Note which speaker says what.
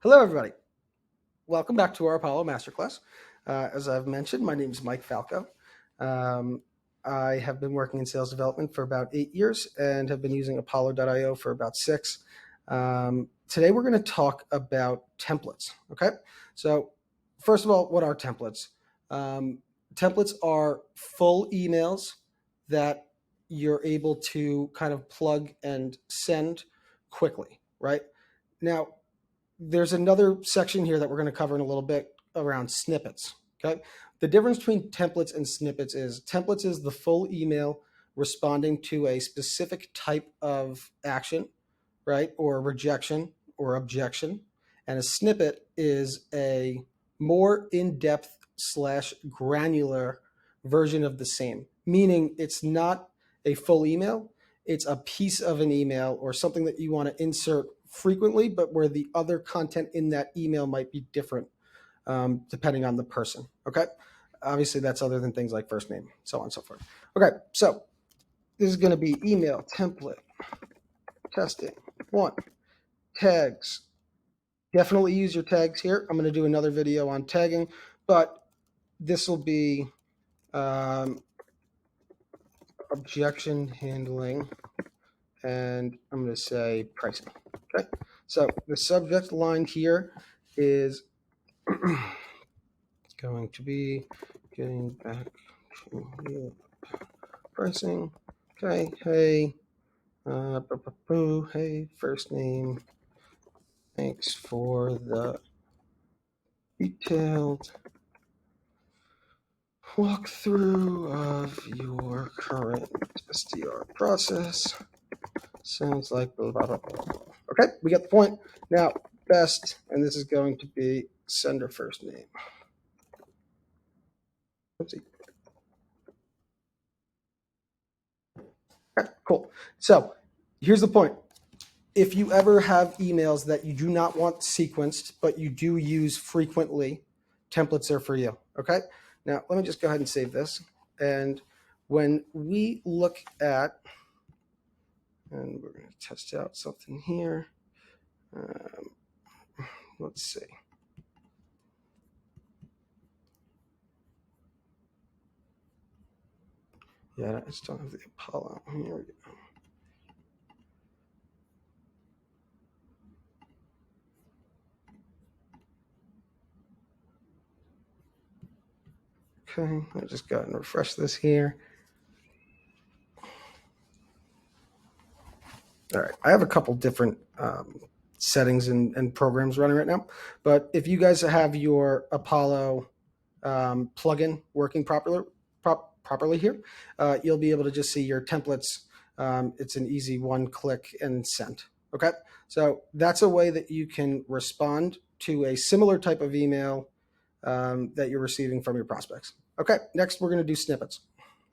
Speaker 1: Hello, everybody. Welcome back to our Apollo Masterclass. As I've mentioned, my name is Mike Falco. I have been working in sales development for about 8 years and have been using Apollo.io for about 6. Today, we're going to talk about templates. Okay, so first of all, what are templates? Templates are full emails that you're able to kind of plug and send quickly, right? Now, there's another section here that we're going to cover in a little bit around snippets. Okay. The difference between templates and snippets is the full email responding to a specific type of action, right? Or rejection or objection. And a snippet is a more in-depth / granular version of the same, meaning it's not a full email. It's a piece of an email or something that you want to insert frequently, but where the other content in that email might be different depending on the person. Okay. Obviously, that's other than things like first name, so on and so forth. Okay. So this is going to be email template testing 1. Tags. Definitely use your tags here. I'm going to do another video on tagging, but this will be objection handling, and I'm going to say pricing. Okay, so the subject line here is going to be getting back to you pricing. Okay, hey, hey, first name, thanks for the detailed walkthrough of your current SDR process. Sounds like blah, blah, blah, blah. Okay, we got the point. Now, best, and this is going to be sender first name. Oopsie. Okay, cool. So here's the point. If you ever have emails that you do not want sequenced, but you do use frequently, templates are for you. Okay. Now, let me just go ahead and save this. And when we look at, and we're going to test out something here. Let's see. Yeah, I just don't have the Apollo. Here we go. Okay, I just go ahead and refresh this here. All right, I have a couple different settings and programs running right now, but if you guys have your Apollo plugin working properly here, you'll be able to just see your templates. It's an easy one click and send. Okay, so that's a way that you can respond to a similar type of email that you're receiving from your prospects. Okay, next we're going to do snippets.